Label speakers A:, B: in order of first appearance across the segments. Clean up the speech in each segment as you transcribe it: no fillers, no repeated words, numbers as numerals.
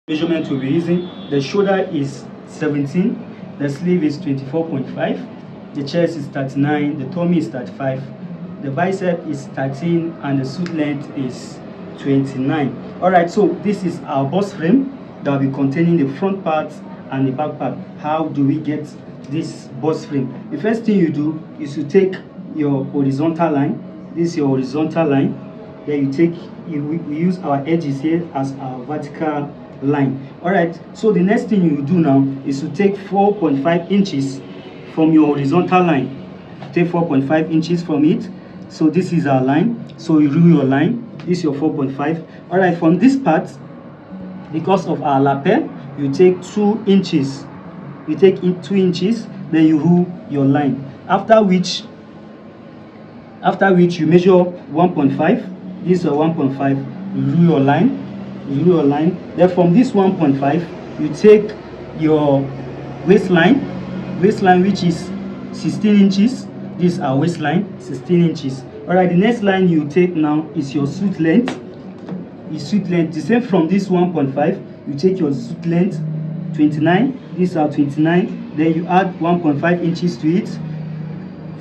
A: measurement we'll be using. The shoulder is 17, the sleeve is 24.5, the chest is 39, the tummy is 35, the bicep is 13, and the suit length is 29. Alright, so this is our bust frame that will be containing the front part and the back part. How do we get this bust frame? The first thing you do is you take your horizontal line. This is your horizontal line. Then we use our edges here as our vertical line. Alright, so the next thing you do now is to take 4.5 inches from your horizontal line. Take 4.5 inches from it. So this is our line. So you rule your line. This is your 4.5. Alright, from this part, because of our lapel, you take 2 inches. You take in 2 inches, then you rule your line. After which you measure 1.5. This is a 1.5. You rule your line. You rule your line. Then from this 1.5, you take your waistline, which is 16 inches. This is our waistline, 16 inches. Alright, the next line you take now is your suit length. The suit length, the same from this 1.5, you take your suit length, 29. This is our 29. Then you add 1.5 inches to it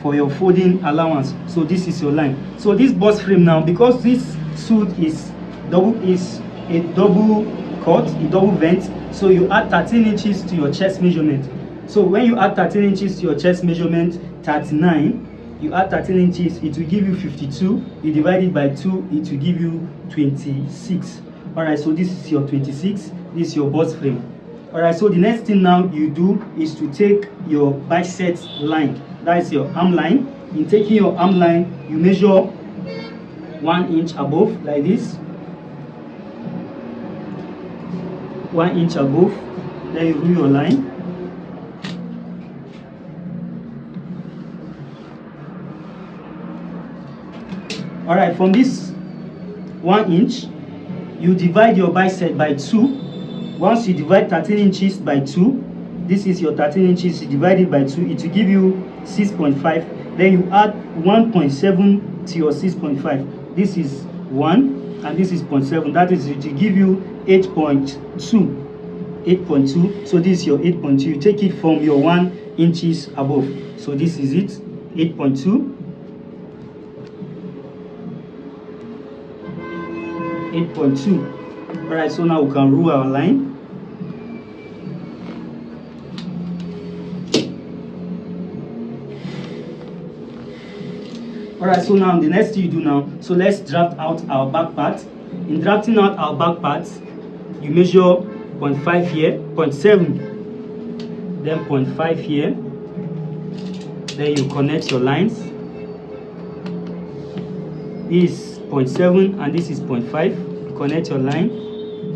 A: for your folding allowance. So this is your line. So this bust frame now, because this suit is a double cut, a double vent, so you add 13 inches to your chest measurement. So when you add 13 inches to your chest measurement, 39, you add 13 inches, it will give you 52. You divide it by 2, it will give you 26. Alright, so this is your 26. This is your bust frame. Alright, so the next thing now you do is to take your bicep line. That is your arm line. In taking your arm line, you measure 1 inch above, like this. 1 inch above. Then you rule your line. Alright, from this 1 inch, you divide your bicep by 2. Once you divide 13 inches by 2, this is your 13 inches, you divide it by 2, it will give you 6.5. Then you add 1.7 to your 6.5. This is 1 and this is 0.7. That is, it will give you 8.2. 8.2. So this is your 8.2. You take it from your 1 inches above. So this is it, 8.2. 8.2. Alright, so now we can rule our line. Alright, so now the next thing you do now, so let's draft out our back part. In drafting out our back part, you measure 0.5 here, 0.7, then 0.5 here. Then you connect your lines. This is 0.7 and this is 0.5. You connect your line.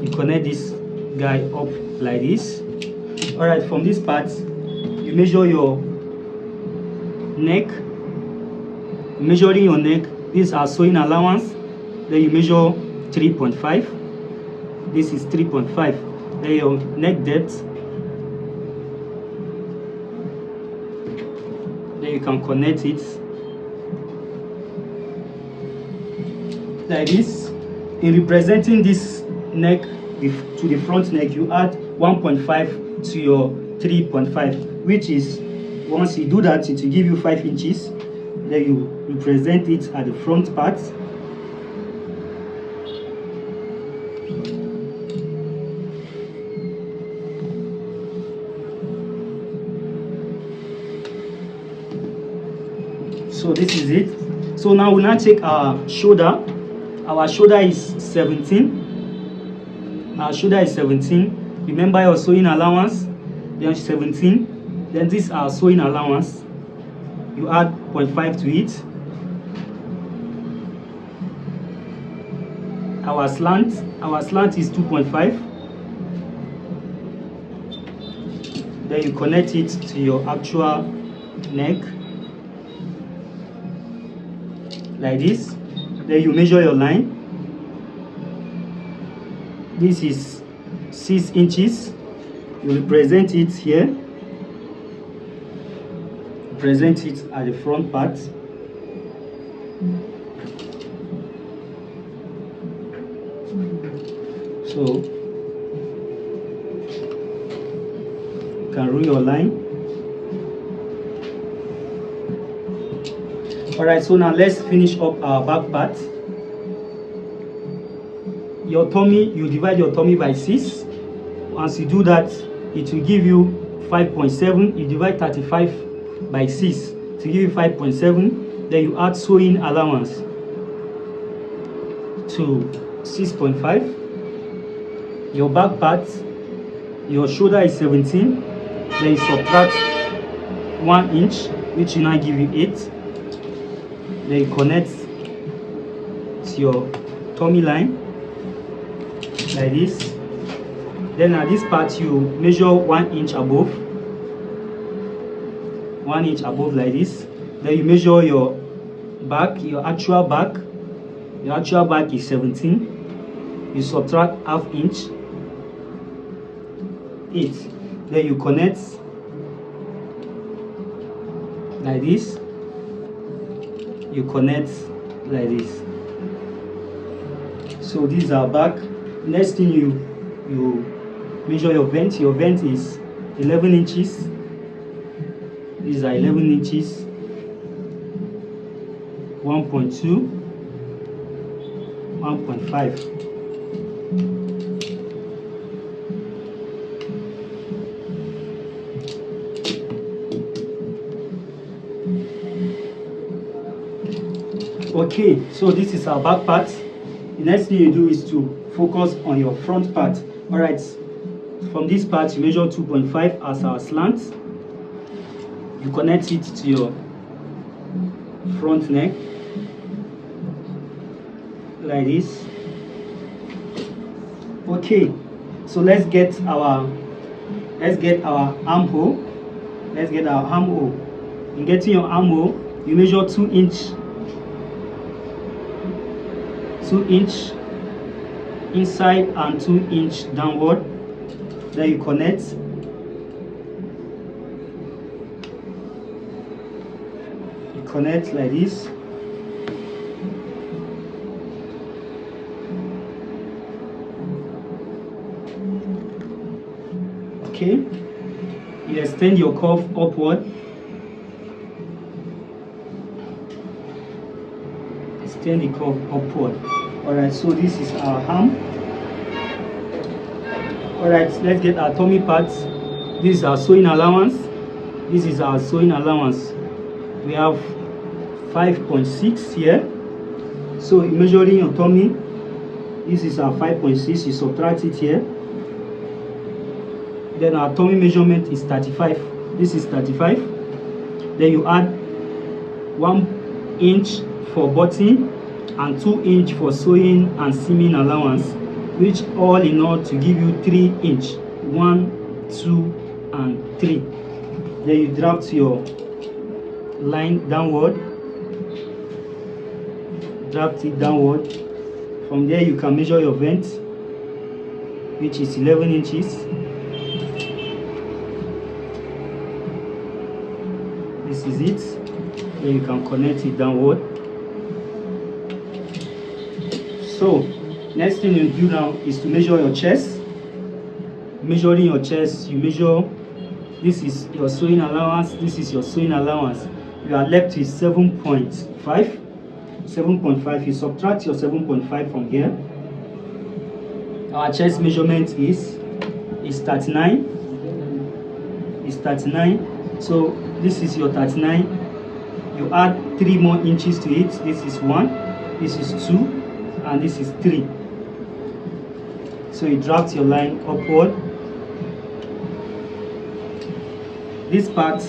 A: You connect this guy up like this. Alright, from this part, you measure your neck. Measuring your neck, this is our sewing allowance. Then you measure 3.5. This is 3.5. Then your neck depth. Then you can connect it like this. In representing this neck to the front neck, you add 1.5 to your 3.5, which is, once you do that, it will give you 5 inches. Then you represent it at the front part. So this is it. So now we'll take our shoulder. Our shoulder is 17. Our shoulder is 17. Remember your sewing allowance. Then 17. Then this is our sewing allowance. You add 0.5 to it. Our slant is 2.5. Then you connect it to your actual neck like this. Then you measure your line. This is 6 inches. You represent it here. Present it at the front part. So can rule your line. Alright, so now let's finish up our back part. Your tummy, you divide your tummy by 6. Once you do that, it will give you 5.7. You divide 35 by 6 to give you 5.7. Then you add sewing allowance to 6.5. Your back part, your shoulder is 17. Then you subtract 1 inch, which will now give you 8. Then you connect to your tummy line like this. Then at this part you measure 1 inch above, 1 inch above like this. Then you measure your back, your actual back. Your actual back is 17. You subtract half inch, 8. Then you connect like this. You connect like this. So these are back. Next thing, you measure your vent. Your vent is 11 inches. These are 11 inches, 1.2, 1.5. Okay, so this is our back part. The next thing you do is to focus on your front part. Alright, from this part you measure 2.5 as our slant. You connect it to your front neck like this. Okay, so let's get our armhole. Let's get our armhole. In getting your armhole, you measure 2 inch inside and 2 inch downward. Then you connect. You connect like this. Okay. You extend your curve upward. Extend the curve upward. Alright, so this is our arm. Alright, let's get our tummy parts. This is our sewing allowance. This is our sewing allowance. We have 5.6 here. So measuring your tummy, this is our 5.6. You subtract it here. Then our tummy measurement is 35. This is 35. Then you add 1 inch for button and 2 inch for sewing and seaming allowance, which all in all to give you 3 inch. 1, 2, and 3. Then you draft your line downward. Draft it downward. From there you can measure your vent, which is 11 inches. This is it. Then you can connect it downward. So next thing you do now is to measure your chest. Measuring your chest, you measure, this is your sewing allowance, this is your sewing allowance. You are left with 7.5. 7.5. You subtract your 7.5 from here. Our chest measurement is 39. Is 39. So this is your 39. You add 3 more inches to it. This is 1, this is 2, and this is 3. So you draft your line upward. This part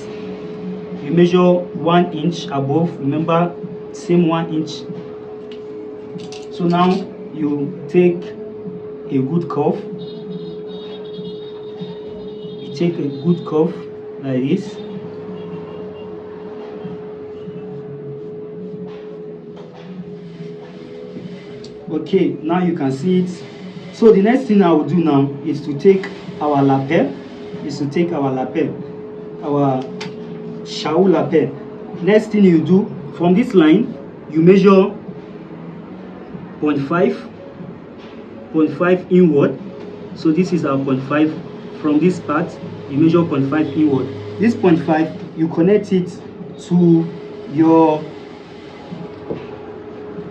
A: you measure 1 inch above. Remember, same 1 inch. So now you take a good curve. You take a good curve like this. Okay, now you can see it. So the next thing I will do now is to take our lapel. Our shawl lapel. Next thing you do, from this line you measure 0.5 inward. So this is our 0.5. From this part you measure 0.5 inward. This 0.5, you connect it to your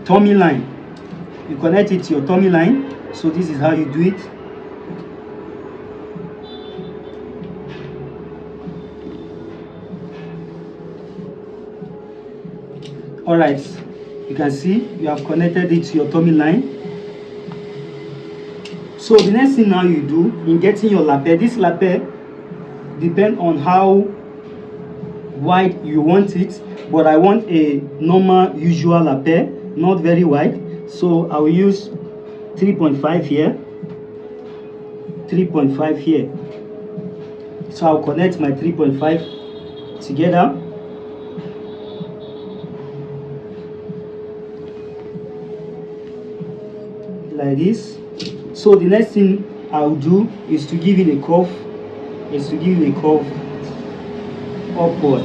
A: tummy line. You connect it to your tummy line. So this is how you do it. Alright, you can see you have connected it to your tummy line. So the next thing now you do in getting your lapel, this lapel depends on how wide you want it, but I want a normal usual lapel, not very wide. So I will use 3.5 here, 3.5 here. So I'll connect my 3.5 together. Like this. So the next thing I'll do is to give it a curve, upward.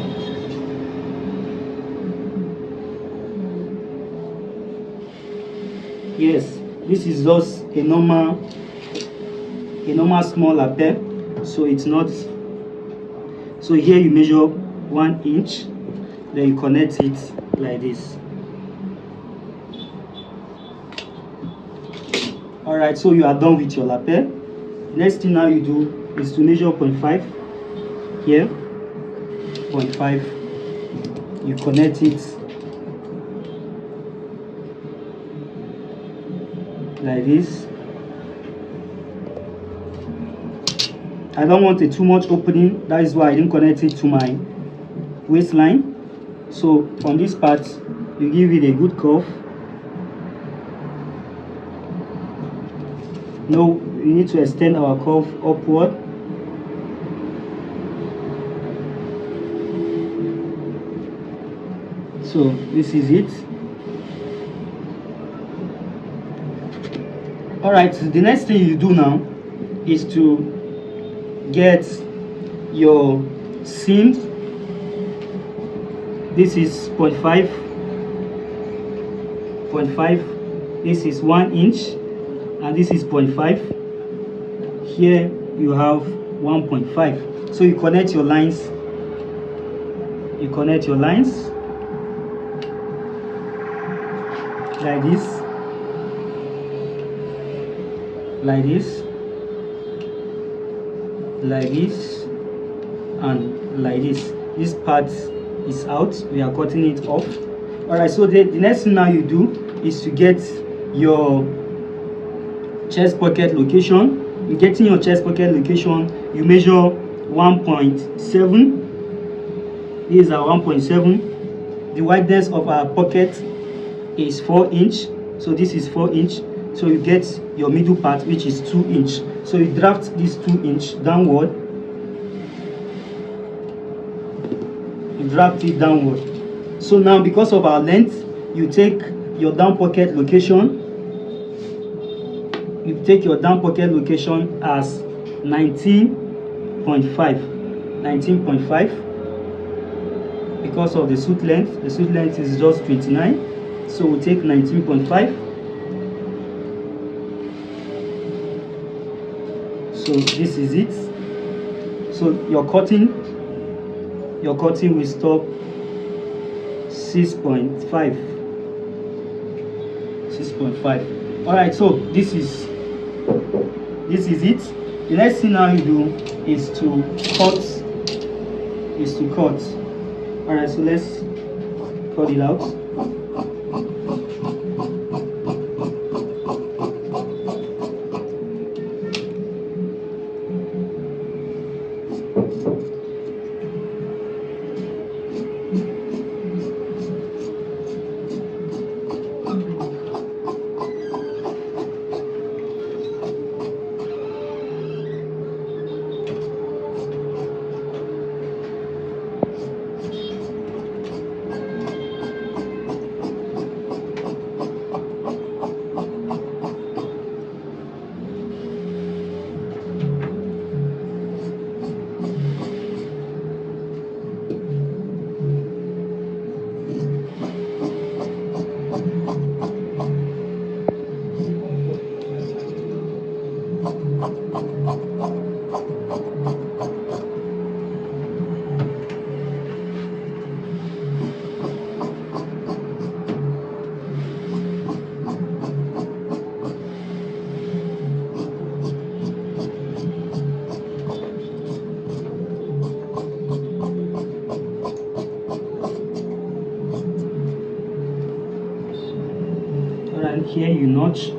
A: Yes, this is just a normal small lapel, so it's not. So here you measure 1 inch, then you connect it like this. Alright, so you are done with your lapel. Next thing now you do is to measure 0.5 here, 0.5, you connect it like this. I don't want too much opening, that is why I didn't connect it to my waistline. So on this part, you give it a good curve. No, we need to extend our curve upward. So this is it. Alright, the next thing you do now is to get your seams. This is 0.5, this is 1 inch, and this is 0.5. Here you have 1.5. So you connect your lines. Like this, and like this. This part is out, we are cutting it off. Alright, so the next thing now you do is to get your chest pocket location. In getting your chest pocket location, you measure 1.7. These are 1.7. The wideness of our pocket is 4 inch, so this is 4 inch. So you get your middle part, which is 2 inch. So you draft this 2 inch downward. You draft it downward. So now, because of our length, you take your down pocket location. You take your down pocket location as 19.5. Because of the suit length, is just 29. So we take 19.5. So this is it. So your cutting will stop 6.5. Alright, so this is it. The next thing now you do is to cut. Alright, so let's cut it out. and here you notch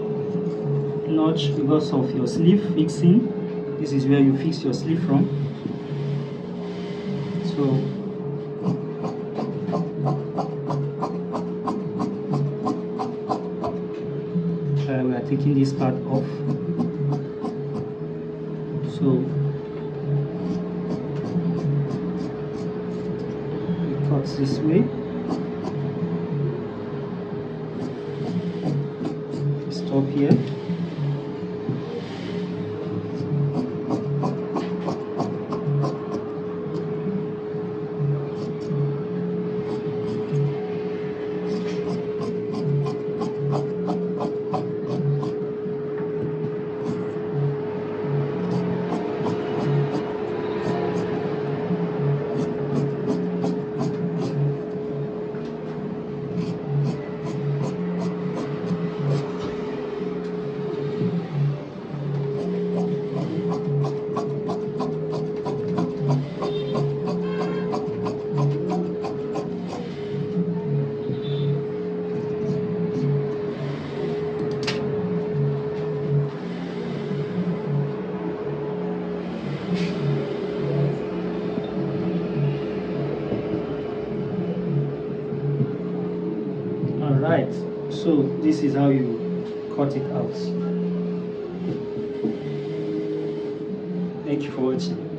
A: because of your sleeve fixing. This is where you fix your sleeve from. So we are taking this part off. So it cuts this way. Stop here. Alright, so this is how you cut it out. Thank you for watching.